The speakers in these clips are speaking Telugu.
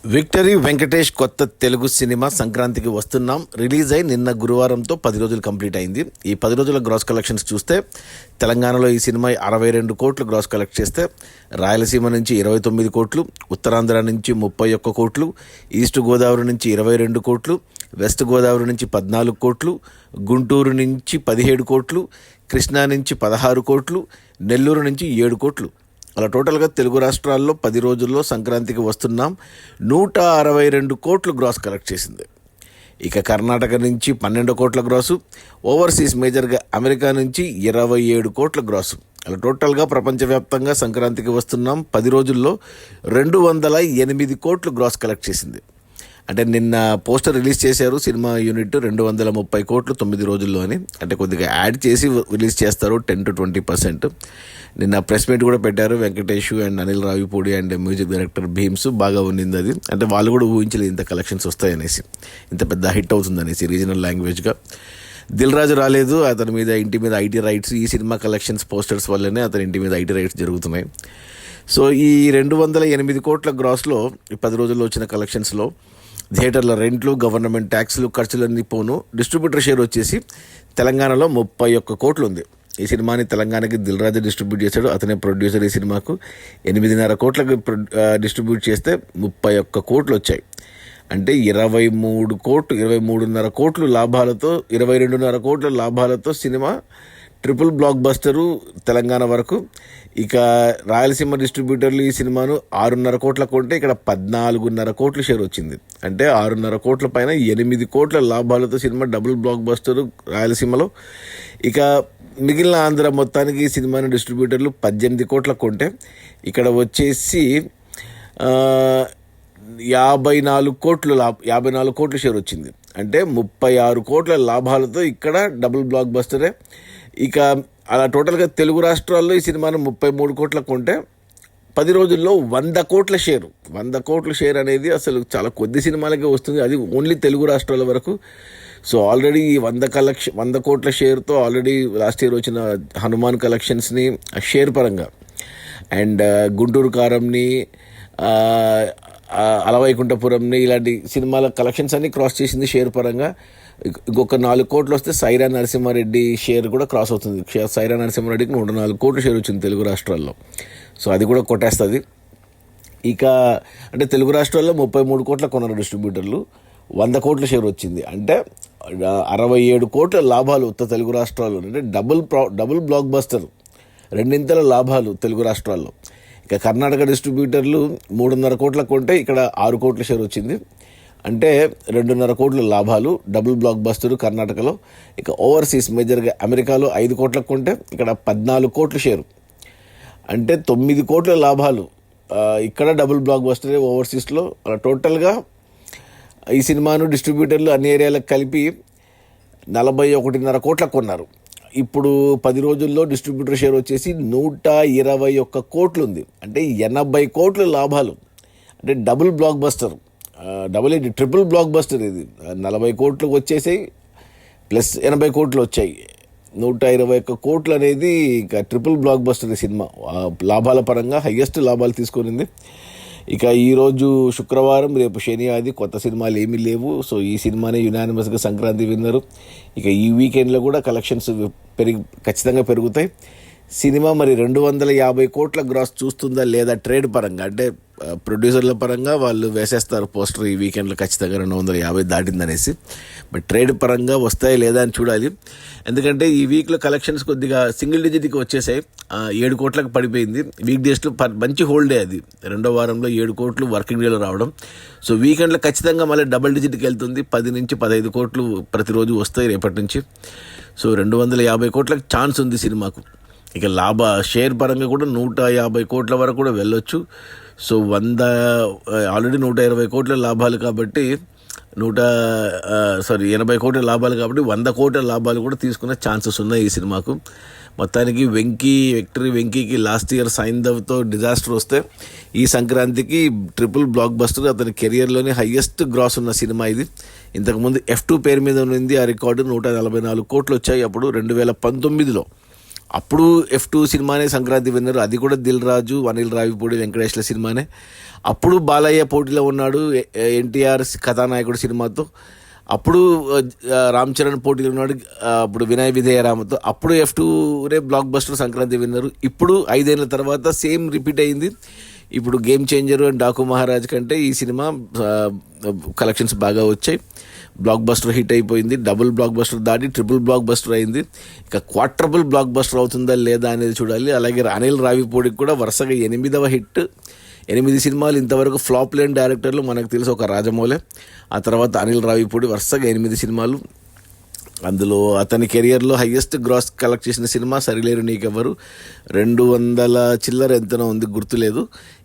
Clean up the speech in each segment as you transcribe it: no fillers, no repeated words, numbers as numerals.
విక్టరీ వెంకటేష్ కొత్త తెలుగు సినిమా సంక్రాంతికి వస్తున్నాం రిలీజ్ అయి నిన్న గురువారంతో 10 రోజులు కంప్లీట్ అయింది. ఈ 10 రోజుల గ్రాస్ కలెక్షన్స్ చూస్తే తెలంగాణలో ఈ సినిమా 62 కోట్లు గ్రాస్ కలెక్ట్ చేస్తే, రాయలసీమ నుంచి 29 కోట్లు, ఉత్తరాంధ్ర నుంచి 31 కోట్లు, ఈస్ట్ గోదావరి నుంచి 22 కోట్లు, వెస్ట్ గోదావరి నుంచి 14 కోట్లు, గుంటూరు నుంచి 17 కోట్లు, కృష్ణా నుంచి 16 కోట్లు, నెల్లూరు నుంచి 7 కోట్లు. అలా టోటల్గా తెలుగు రాష్ట్రాల్లో 10 రోజుల్లో సంక్రాంతికి వస్తున్నాం 162 కోట్లు గ్రాస్ కలెక్ట్ చేసింది. ఇక కర్ణాటక నుంచి 12 కోట్ల గ్రాసు, ఓవర్సీస్ మేజర్గా అమెరికా నుంచి 27 కోట్ల గ్రాసు. అలా టోటల్గా ప్రపంచవ్యాప్తంగా సంక్రాంతికి వస్తున్నాం 10 రోజుల్లో 208 కోట్లు గ్రాస్ కలెక్ట్ చేసింది. అంటే నిన్న పోస్టర్ రిలీజ్ చేశారు సినిమా యూనిట్ 230 కోట్లు 9 రోజుల్లో అని. అంటే కొద్దిగా యాడ్ చేసి రిలీజ్ చేస్తారు 10-20%. నిన్న ప్రెస్ మీట్ కూడా పెట్టారు Venkatesh and Anil Ravipudi and music director Bheems. బాగా ఉన్నింది అది. అంటే వాళ్ళు కూడా ఊహించలేదు ఇంత కలెక్షన్స్ వస్తాయనేసి, ఇంత పెద్ద హిట్ అవుతుందనేసి రీజనల్ లాంగ్వేజ్గా. దిల్ రాజు రాలేదు, అతని మీద ఇంటి మీద ఐటీ రైట్స్, ఈ సినిమా కలెక్షన్స్ పోస్టర్స్ వల్లనే అతని ఇంటి మీద ఐటీ రైట్స్ జరుగుతున్నాయి. సో ఈ 208 కోట్ల గ్రాస్లో 10 రోజుల్లో వచ్చిన కలెక్షన్స్లో థియేటర్ల రెంట్లు, గవర్నమెంట్ ట్యాక్స్లు, ఖర్చులన్నీ పోను. డిస్ట్రిబ్యూటర్ షేర్ వచ్చేసి తెలంగాణలో 31 కోట్లు ఉంది. ఈ సినిమాని తెలంగాణకి దిల్ రాజు డిస్ట్రిబ్యూట్ చేశాడు, అతనే ప్రొడ్యూసర్. ఈ సినిమాకు 8.5 కోట్లకు డిస్ట్రిబ్యూట్ చేస్తే 31 కోట్లు వచ్చాయి. అంటే 23.5 కోట్లు లాభాలతో, 22.5 కోట్ల లాభాలతో cinema triple blockbuster Telangana వరకు. ఇక రాయలసీమ డిస్ట్రిబ్యూటర్లు ఈ సినిమాను 6.5 కోట్ల కొంటే ఇక్కడ 14.5 కోట్ల షేర్ వచ్చింది. అంటే 6.5 కోట్ల పైన 8 కోట్ల లాభాలతో సినిమా డబుల్ బ్లాక్ బస్టరు రాయలసీమలో. ఇక మిగిలిన ఆంధ్ర మొత్తానికి ఈ సినిమాని డిస్ట్రిబ్యూటర్లు 18 కోట్ల కొంటే ఇక్కడ వచ్చేసి 54 కోట్ల షేర్ వచ్చింది. అంటే 36 కోట్ల లాభాలతో ఇక్కడ డబుల్ బ్లాక్ బస్టరే. ఇక అలా టోటల్గా తెలుగు రాష్ట్రాల్లో ఈ సినిమాను 33 కోట్ల కొంటే 10 రోజుల్లో 100 కోట్ల షేరు. 100 కోట్ల షేర్ అనేది అసలు చాలా కొద్ది సినిమాలకే వస్తుంది, అది ఓన్లీ తెలుగు రాష్ట్రాల వరకు. సో ఆల్రెడీ ఈ 100 కోట్ల షేర్తో ఆల్రెడీ లాస్ట్ ఇయర్ వచ్చిన హనుమాన్ కలెక్షన్స్ని షేర్ పరంగా అండ్ గుంటూరు కారంని, అలవైకుంఠపురంని, ఇలాంటి సినిమాల కలెక్షన్స్ అన్ని క్రాస్ చేసింది షేర్ పరంగా. ఇంకొక 4 కోట్లు వస్తే సైరా నరసింహారెడ్డి షేర్ కూడా క్రాస్ అవుతుంది. సైరా నరసింహారెడ్డికి 104 కోట్ల షేర్ వచ్చింది తెలుగు రాష్ట్రాల్లో. సో అది కూడా కొట్టేస్తుంది. ఇక అంటే తెలుగు రాష్ట్రాల్లో 33 కోట్ల కొన్నారు డిస్ట్రిబ్యూటర్లు, 100 కోట్ల షేర్ వచ్చింది. అంటే 67 కోట్ల లాభాలు ఉత్త తెలుగు రాష్ట్రాల్లో. అంటే డబుల్ బ్లాక్ బస్టర్, రెండింతల లాభాలు తెలుగు రాష్ట్రాల్లో. ఇక కర్ణాటక డిస్ట్రిబ్యూటర్లు 3.5 కోట్ల కొంటే ఇక్కడ 6 కోట్ల షేర్ వచ్చింది. అంటే 2.5 కోట్ల లాభాలు, డబుల్ బ్లాక్ బస్టర్ కర్ణాటకలో. ఇక ఓవర్సీస్ మేజర్గా అమెరికాలో 5 కోట్లకు కొంటే ఇక్కడ 14 కోట్ల షేరు. అంటే 9 కోట్ల లాభాలు ఇక్కడ డబుల్ బ్లాక్ బస్టరే ఓవర్సీస్లో. అలా టోటల్గా ఈ సినిమాను డిస్ట్రిబ్యూటర్లు అన్ని ఏరియాలకు కలిపి 41.5 కోట్లకు కొన్నారు. ఇప్పుడు 10 రోజుల్లో డిస్ట్రిబ్యూటర్ షేర్ వచ్చేసి 121 కోట్లు ఉంది. అంటే 80 కోట్ల లాభాలు. అంటే double block buster, triple block buster ఇది. 40 కోట్లు వచ్చేసాయి ప్లస్ 80 కోట్లు వచ్చాయి. 121 కోట్లు అనేది ఇక ట్రిపుల్ బ్లాక్ బస్టర్ ఈ సినిమా లాభాల పరంగా హయ్యెస్ట్ లాభాలు తీసుకునింది. ఇక ఈరోజు శుక్రవారం, రేపు శని, ఆది కొత్త సినిమాలు ఏమీ లేవు. సో ఈ సినిమానే యునానిమస్గా సంక్రాంతి విన్నరు. ఇక ఈ వీకెండ్లో కూడా కలెక్షన్స్ ఖచ్చితంగా పెరుగుతాయి. సినిమా మరి 250 కోట్ల గ్రాస్ చూస్తుందా లేదా ట్రేడ్ పరంగా, అంటే ప్రొడ్యూసర్ల పరంగా వాళ్ళు వేసేస్తారు పోస్టర్ ఈ వీకెండ్లో ఖచ్చితంగా 250 దాటిందనేసి. బట్ ట్రేడ్ పరంగా వస్తాయి లేదా అని చూడాలి. ఎందుకంటే ఈ వీక్లో కలెక్షన్స్ కొద్దిగా సింగిల్ డిజిట్కి వచ్చేసాయి. 7 కోట్లకు పడిపోయింది. వీక్ డేస్లో మంచి హోల్డే అది. 2వ వారంలో 7 కోట్లు వర్కింగ్ డేలో రావడం. సో వీకెండ్లో ఖచ్చితంగా మళ్ళీ డబుల్ డిజిట్కి వెళ్తుంది. 10 నుంచి 15 కోట్లు ప్రతిరోజు వస్తాయి రేపటి నుంచి. సో 250 కోట్లకు ఛాన్స్ ఉంది సినిమాకు. ఇక షేర్ పరంగా కూడా 150 కోట్ల వరకు కూడా వెళ్ళొచ్చు. సో ఆల్రెడీ 120 కోట్ల లాభాలు కాబట్టి 80 కోట్ల లాభాలు కాబట్టి 100 కోట్ల లాభాలు కూడా తీసుకునే ఛాన్సెస్ ఉన్నాయి ఈ సినిమాకు. మొత్తానికి విక్టరీ వెంకీకి లాస్ట్ ఇయర్ సైంధవ్తో డిజాస్టర్ వస్తే ఈ సంక్రాంతికి ట్రిపుల్ బ్లాక్ బస్టర్, అతని కెరియర్లోనే హయ్యెస్ట్ గ్రాస్ ఉన్న సినిమా ఇది. ఇంతకుముందు F2 పేరు మీద ఉంది ఆ రికార్డు. 144 కోట్లు వచ్చాయి అప్పుడు 2019లో. అప్పుడు F2 సినిమానే సంక్రాంతి విన్నర్, అది కూడా దిల్ రాజు, అనిల్ రావిపూడి, వెంకటేష్ల సినిమానే. అప్పుడు బాలయ్య పోటీలో ఉన్నాడు ఎన్టీఆర్ కథానాయకుడు సినిమాతో. అప్పుడు రామ్ చరణ్ పోటీలో ఉన్నాడు అప్పుడు వినయ విధేయ రామతో. అప్పుడు F2నే బ్లాక్ బస్టర్ సంక్రాంతి విన్నరు. ఇప్పుడు 5 ఏళ్ళ తర్వాత సేమ్ రిపీట్ అయింది. ఇప్పుడు game changer and Daaku Maharaj కంటే ఈ సినిమా కలెక్షన్స్ బాగా వచ్చాయి. బ్లాక్ బస్టర్ హిట్ అయిపోయింది. డబుల్ బ్లాక్ బస్టర్ దాటి ట్రిపుల్ బ్లాక్ బస్టర్ అయింది. ఇక క్వార్టరబుల్ బ్లాక్ బస్టర్ అవుతుందా లేదా అనేది చూడాలి. అలాగే అనిల్ రావిపూడికి కూడా వరుసగా 8వ హిట్. 8 సినిమాలు ఇంతవరకు ఫ్లాప్ లేని డైరెక్టర్లు మనకు తెలిసి ఒక రాజమౌళి, ఆ తర్వాత అనిల్ రావిపూడి, వరుసగా 8 సినిమాలు. అందులో అతని కెరియర్లో హయ్యెస్ట్ గ్రాస్ కలెక్ట్ చేసిన సినిమా సరిలేరు నీకెవ్వరు, 200 చిల్లర ఎంతనో ఉంది, గుర్తులేదు.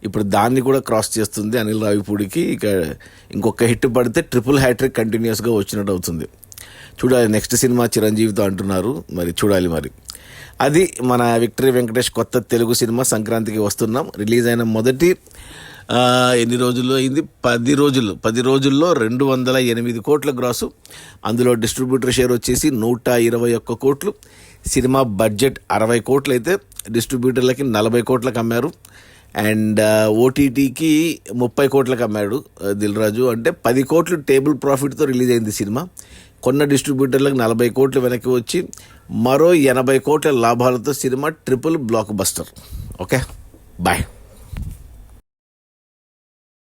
ఇప్పుడు దాన్ని కూడా క్రాస్ చేస్తుంది అనిల్ రావిపూడికి. ఇక ఇంకొక హిట్ పడితే ట్రిపుల్ హ్యాట్రిక్ కంటిన్యూస్గా వచ్చినట్టు అవుతుంది. చూడాలి, నెక్స్ట్ సినిమా చిరంజీవితో అంటున్నారు, మరి చూడాలి. మరి అది మన విక్టరీ వెంకటేష్ కొత్త తెలుగు సినిమా. సంక్రాంతికి వస్తున్నాం. రిలీజ్ అయిన మొదటి ఎన్ని రోజుల్లో అయింది? 10 రోజుల్లో 208 కోట్ల గ్రాసు. అందులో డిస్ట్రిబ్యూటర్ షేర్ వచ్చేసి 121 కోట్లు. సినిమా బడ్జెట్ 60 కోట్లు అయితే డిస్ట్రిబ్యూటర్లకి 40 కోట్లకు అమ్మారు. అండ్ ఓటీటీకి 30 కోట్లకు అమ్మాడు దిల్ రాజు. అంటే 10 కోట్లు టేబుల్ ప్రాఫిట్తో రిలీజ్ అయింది సినిమా. కొన్న డిస్ట్రిబ్యూటర్లకు 40 కోట్లు వెనక్కి వచ్చి మరో 80 కోట్ల లాభాలతో cinema triple blockbuster. Okay, bye.